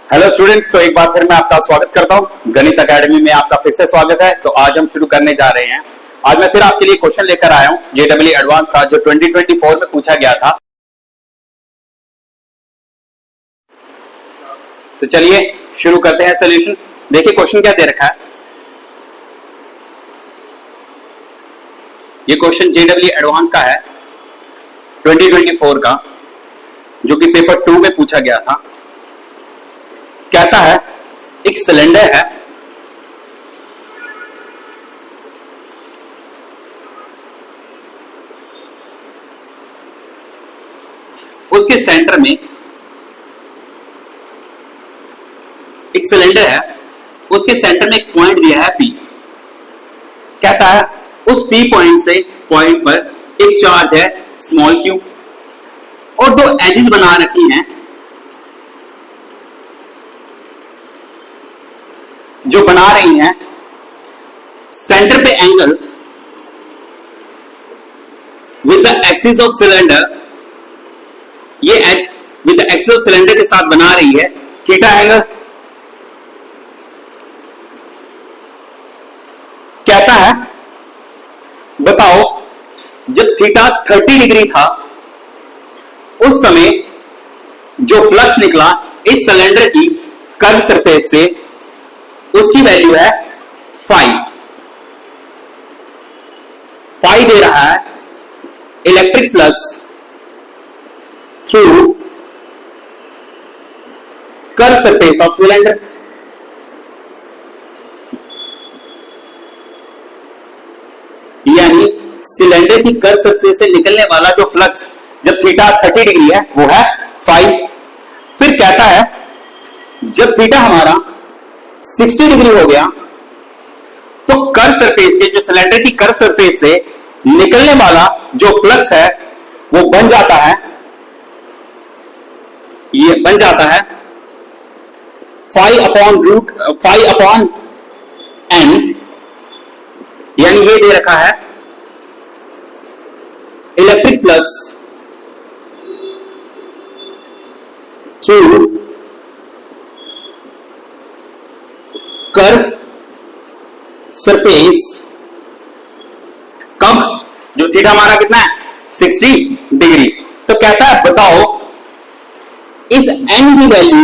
Hello students, तो एक बार फिर मैं आपका स्वागत करता हूं गणित एकेडमी में। आपका फिर से स्वागत है। तो आज हम शुरू करने जा रहे हैं। आज मैं फिर आपके लिए क्वेश्चन लेकर आया हूं जेईई एडवांस का, जो 2024 में पूछा गया था। तो चलिए शुरू करते हैं सॉल्यूशन। देखिए क्वेश्चन क्या दे रखा है। ये क्वेश्चन जेईई एडवांस का है 2024 का, जो कि पेपर 2 में पूछा गया था। कहता है एक सिलेंडर है, उसके सेंटर में एक सिलेंडर है, उसके सेंटर में एक पॉइंट दिया है P। कहता है उस P पॉइंट पर एक चार्ज है स्मॉल q और दो एजेस बना रखी हैं जो बना रही हैं सेंटर पे angle with the axis of cylinder. ये edge with the axis of cylinder के साथ बना रही है थीटा एंगल। कहता है बताओ जब थीटा 30 डिग्री था उस समय जो फ्लक्स निकला इस सिलेंडर की कर्व सरफेस से, उसकी वैल्यू है फाई। फाई दे रहा है electric flux through curve surface of cylinder. यानी सिलेंडर की कर्व सरफेस से निकलने वाला जो फ्लक्स जब थीटा 30 डिग्री है वो है फाई। फिर कहता है जब थीटा हमारा 60 डिग्री हो गया तो कर्व सरफेस के, जो सिलेंडर की कर्व सरफेस से निकलने वाला जो फ्लक्स है वो बन जाता है, ये बन जाता है फाई अपॉन एन। यानी ये दे रखा है electric flux through curve surface. कब? जो थीटा हमारा कितना है 60 डिग्री। तो कहता है बताओ इस n की वैल्यू,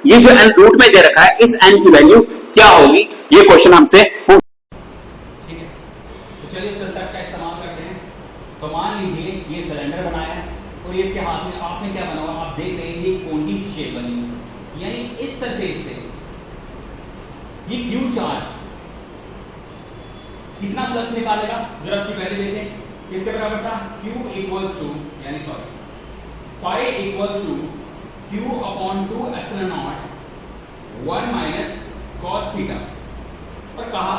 ये जो n रूट में दे रखा है, इस n की वैल्यू क्या होगी? ये क्वेश्चन हमसे पूछ। ठीक है, तो चलिए इस कंसेप्ट का इस्तेमाल करते हैं। तो मान लीजिए ये सिलेंडर बनाया है और ये इसके हाथ में, आप में क्या बना हुआ, आप देख रहे हैं ये कोन की शेप बनी हुई। यानी इस सरफेस से ये Q चार्ज कितना फ्लक्स निकालेगा, जरा इसकी वैल्यू देखें। किसके बराबर था? Q इक्वल्स टू, यानी sorry phi equals to Q upon 2 epsilon not 1 minus cos theta. और कहा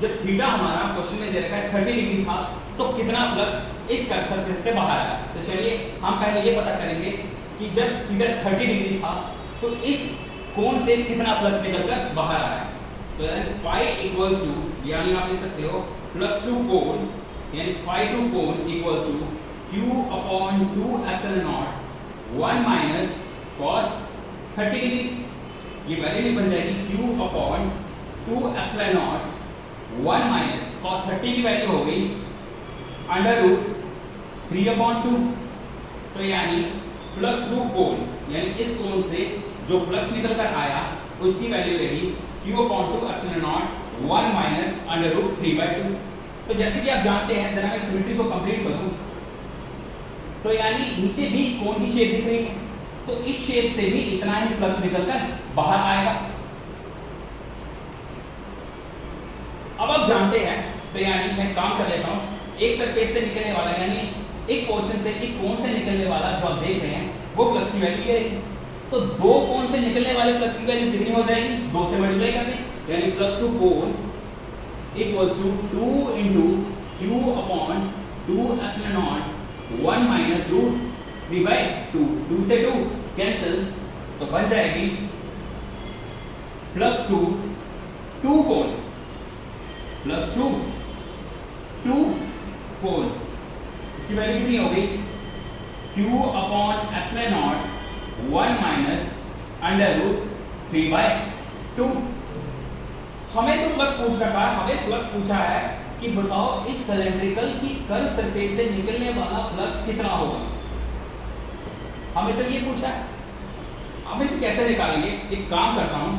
जब थीटा हमारा क्वेश्चन में दे रखा है 30 डिग्री था तो कितना फ्लक्स इस कर्व सरफेस से बाहर आया। तो चलिए हम पहले ये पता करेंगे कि जब थीटा 30 डिग्री था तो इस कोण से कितना फ्लक्स निकलकर बाहर आया। तो यानी फाई इक्वल्स टू, यानी आप लिख सकते हो फ्लक्स टू कोण, यानी phi two cone equals to Q upon 2 epsilon not 1 minus cos 30 degree. ये वैल्यू भी बन जाएगी Q upon 2 epsilon not 1 minus cos 30 की वैल्यू हो गई अंडर रूट 3 अपॉन 2। तो यानी फ्लक्स टू कोण, यानी इस कोण से जो फ्लक्स निकल कर आया उसकी वैल्यू रही Q upon 2 epsilon not 1 minus under root 3/2। तो जैसे कि आप जानते हैं, जरा मैं सिमेट्री को कंप्लीट करूं, तो यानी नीचे भी कोण की शेप दिख रही है, तो इस शेप से भी इतना ही फ्लक्स निकलकर बाहर आएगा। अब आप जानते हैं, तो यानी मैं काम कर लेता हूं। एक सरफेस से निकलने वाला, यानी एक पोर्शन से, एक कोण से निकलने वाला जो आप देख रहे हैं वो फ्लक्स की वैल्यू ये रहेगी। तो दो कोण से निकलने वाले फ्लक्स की वैल्यू कितनी हो जाएगी? 2 से मल्टीप्लाई कर दें, यानी flux two cone equals to 2 into Q upon 2 epsilon not 1 minus root 3/2। 2 से 2 कैंसिल, तो बन जाएगी प्लस 2 कोण प्लस 2 कोण। इसकी वैल्यू कितनी हो गई? Q upon epsilon not 1 minus under root 3/2। हमें तो फ्लक्स पूछ रखा है, हमें फ्लक्स पूछा है कि बताओ इस सिलेंड्रिकल की कर्व सरफेस से निकलने वाला फ्लक्स कितना होगा। हमें तो ये पूछा है, अब इसे कैसे निकालेंगे। एक काम करता हूं,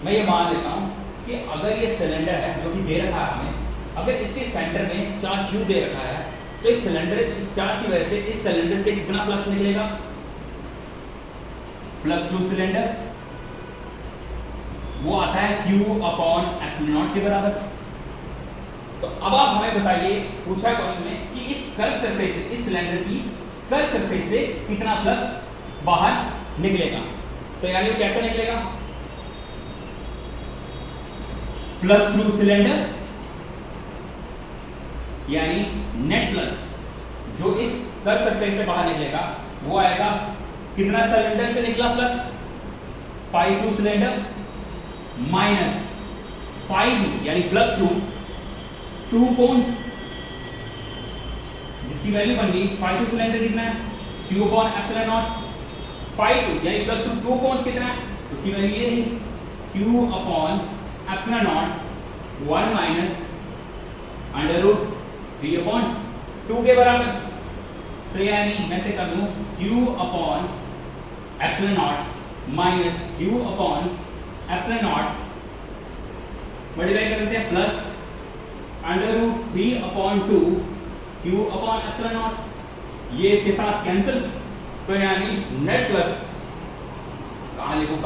मैं ये मान लेता हूं कि अगर ये सिलेंडर है जो कि दे रखा है हमें, अगर इसके सेंटर में चार्ज क्यू दे रखा है, तो इस सिलेंडर, इस चार्ज की वजह से इस सिलेंडर से कितना फ्लक्स निकलेगा, फ्लक्स थ्रू सिलेंडर, वो आता है Q/ε0 के बराबर। तो अब आप हमें बताइए, पूछा है क्वेश्चन में कि इस कर्व सरफेस से, इस सिलेंडर की कर्व सरफेस से कितना फ्लक्स बाहर निकलेगा। तो यानी वो कैसे निकलेगा, फ्लक्स थ्रू सिलेंडर, यानी नेट फ्लक्स जो इस कर्व सरफेस से बाहर निकलेगा वो आएगा कितना, सिलेंडर से निकला फ्लक्स पाई थ्रू सिलेंडर माइनस पाई यानी फ्लक्स थ्रू 2 कोन्स, जिसकी वैल्यू बन गई पाई थ्रू सिलेंडर कितना है, Q/ε0, पाई थ्रू यानी फ्लक्स थ्रू 2 कोन्स कितना है, उसकी वैल्यू ये है Q/ε0 1 माइनस √3/2 के बराबर। तो यानी मैं से कर दूं Q/ε0 माइनस Q/ε0 मल्टीप्लाई कर देते हैं प्लस √3/2 Q/ε0, ये इसके साथ कैंसिल। तो यानी नेट फ्लक्स कहां लिखूं,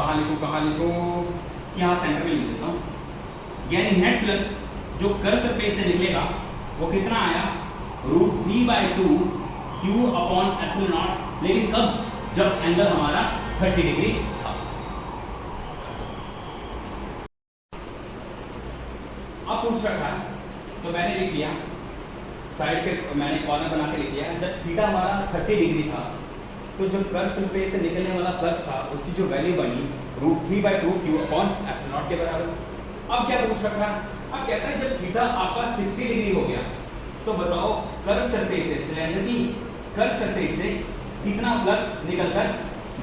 यहां सेंटर में लिख देता हूं, यानी नेट फ्लक्स जो कर्व सरफेस से निकलेगा वो कितना आया, √3/2 Q/ε0, लेकिन कब, जब एंगल हमारा 30 डिग्री था। अब पूछ रखा है तो मैंने लिख लिया साइड के, मैंने कॉर्नर बना के लिख लिया, जब थीटा हमारा 30 डिग्री था तो जो कर्व सरफेस से निकलने वाला फ्लक्स था उसकी जो वैल्यू बनी √3/2 Q/ε0 के बराबर। अब क्या पूछ रखा है, अब कहता है जब थीटा आपका 60 डिग्री हो गया तो बताओ कर्व सरफेस से, सिलेंडर की कर्व सरफेस से कितना फ्लक्स निकलकर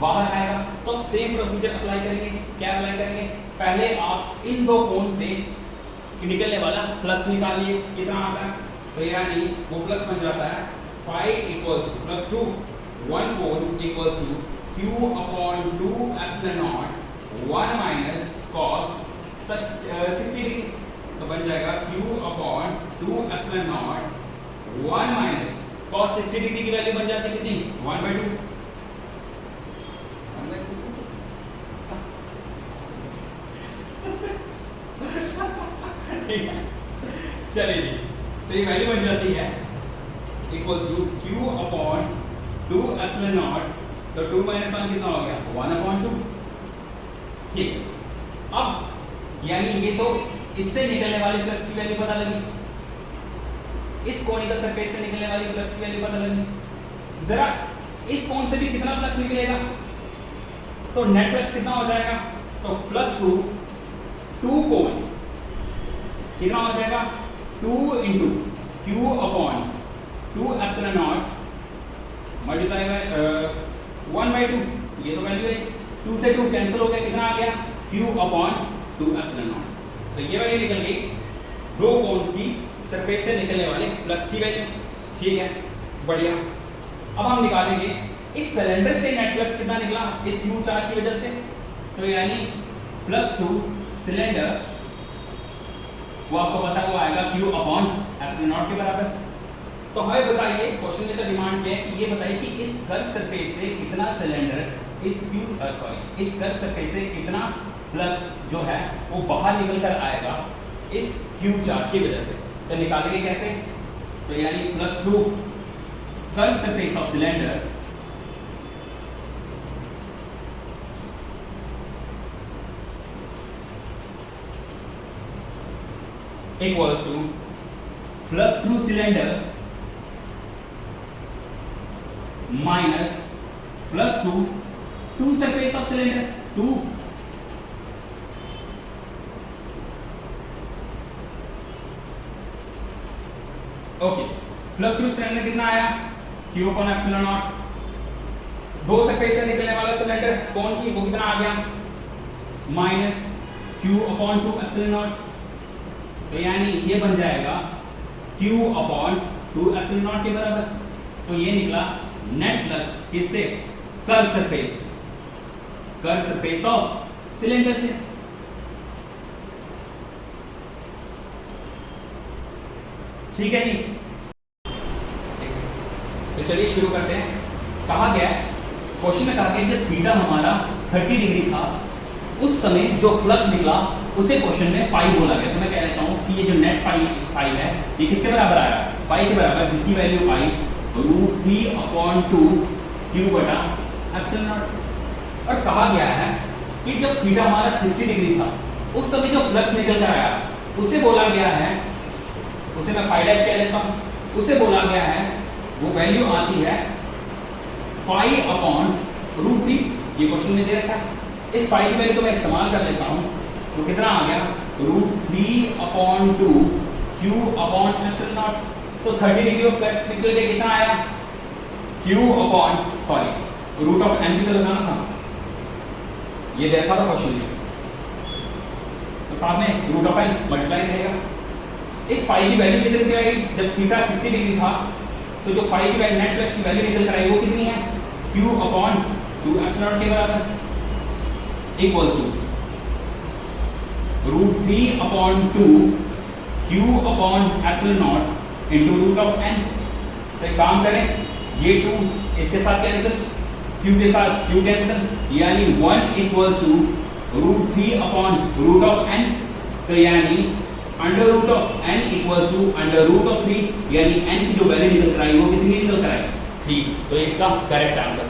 बाहर आएगा। तो सेम प्रोसीजर अप्लाई करेंगे। क्या अप्लाई करेंगे, पहले आप इन दो कोन से निकलने वाला फ्लक्स निकालिए, कितना आता है, तो यानी वो फ्लक्स बन जाता है phi equals to flux through 1 cone equals to Q/2/ε0 1 minus cos 60 degree. तो बन जाएगा Q/2/ε0 1 माइनस cos 60 डिग्री की वैल्यू बन जाती है कितनी, 1/2। चलिए जी, तो ये वैल्यू बन जाती है इक्वल्स टू Q/2/ε0, तो 2 - 1 कितना हो गया, 1/2। ठीक है, अब यानी ये तो इससे निकलने वाली फ्लक्स की वैल्यू पता लगी, इस कोनिकल सरफेस से निकलने वाली फ्लक्स की वैल्यू पता लगी। जरा इस कोन से भी कितना फ्लक्स निकलेगा, तो नेट फ्लक्स कितना हो जाएगा, तो फ्लक्स थ्रू 2 कोन कितना हो जाएगा, 2 × Q/2/ε0 मल्टीप्लाई बाय 1/2, ये तो वैल्यू है, 2 से 2 कैंसिल हो गया, कितना आ गया, Q/2/ε0। तो ये वैल्यू निकल गई दो कोन्स की सरफेस से निकलने वाले फ्लक्स की वैल्यू। ठीक है, बढ़िया। अब हम निकालेंगे इस सिलेंडर से नेट फ्लक्स कितना निकला, इस Q चार्ज की वजह से, तो यानी फ्लक्स थ्रू सिलेंडर वो आपको पता है वो आएगा Q/ε0 के बराबर। तो हमें बताइए, क्वेश्चन में तो डिमांड किया है कि ये बताइए कि इस कर्व सरफेस से कितना सिलेंडर, इस कर्व सरफेस से कितना फ्लक्स जो है वो बाहर निकल कर आएगा इस Q चार्ज की वजह से। तो निकालेंगे कैसे, तो यानी flux through curve surface of cylinder equals to flux through cylinder minus flux through 2 surface of cylinder 2। Okay, flux through cylinder कितना आया, Q/ε0, 2 सरफेस से निकलने वाला सिलेंडर कौन की, वो कितना आ गया minus Q upon 2 epsilon not, तो यानी ये बन जाएगा क्यू अपॉन 2 एप्सिलॉन नॉट के बराबर। तो ये निकला नेट फ्लक्स किससे? कर्व सरफेस ऑफ सिलेंडर से। ठीक है जी, तो चलिए शुरू करते हैं। कहा गया क्वेश्चन में, कहा गया जब थीटा हमारा 30 डिग्री था उस समय जो फ्लक्स निकला उसे क्वेश्चन में फाई बोला गया। तो मैं कह लेता हूं कि ये जो नेट फाई है ये किसके बराबर आया? फाई के बराबर, जिसकी वैल्यू आई √3/2 क्यू बटा एप्सिलॉन नॉट। और कहा गया है कि जब थीटा हमारा 60 डिग्री था उस समय जो फ्लक्स निकल कर आया उसे बोला गया है, उसे मैं फाई डैश कह लेता हूं, उसे बोला गया है वो वैल्यू आती है φ/√3। ये क्वेश्चन में दे रखा है। इस फाई की वैल्यू को मैं इस्तेमाल कर लेता हूं, तो कितना आ गया? √3/2 क्यू अपॉन एप्सिलॉन नॉट। तो 30 डिग्री ऑफ फ्लक्स निकल के कितना आया? Q upon root of N भी तो लगाना था, ये दे रखा था क्वेश्चन में, तो साथ में रूट ऑफ एन मल्टीप्लाई रहेगा। इस फाई की वैल्यू कितनी आई? जब थीटा 60 डिग्री था तो जो फाई की वैल्यू, नेट फ्लक्स की वैल्यू निकल कर आई वो कितनी है? क्यू अपॉन 2 एप्सिलॉन नॉट के बराबर, equals to √3/2 Q upon epsilon not into root of N. तो एक काम करें, ये 2 इसके साथ कैंसिल, क्यू के साथ क्यू कैंसिल, यानी 1 इक्वल्स टू √3/√n। तो यानी √n इक्वल्स टू √3, यानी n की जो वैल्यू निकल कर आई वो कितनी निकल कर आई? 3। तो इसका करेक्ट आंसर